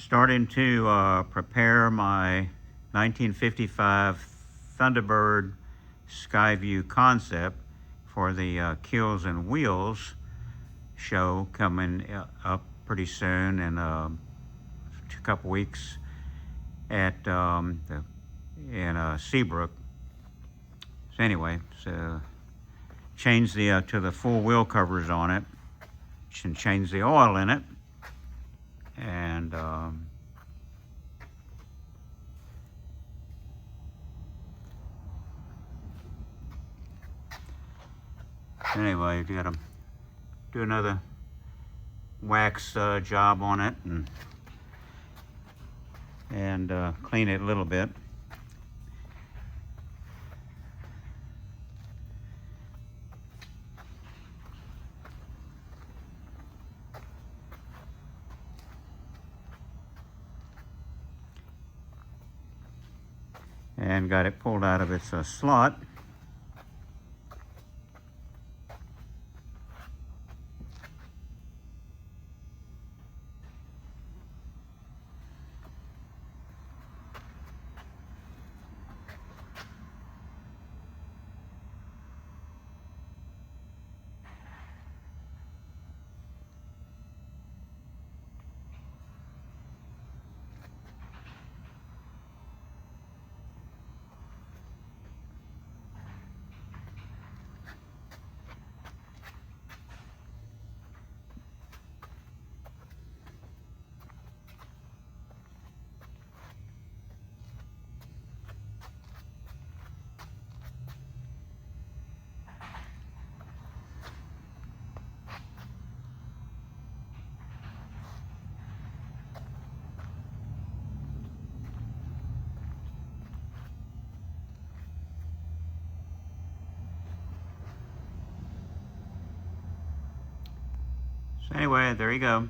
Starting to prepare my 1955 Thunderbird Skyview concept for the Keels and Wheels show coming up pretty soon in a couple weeks at in Seabrook. So anyway, so change the to the full wheel covers on it, and change the oil in it, and anyway, you gotta do another wax job on it and clean it a little bit. And got it pulled out of its slot. So anyway, there you go.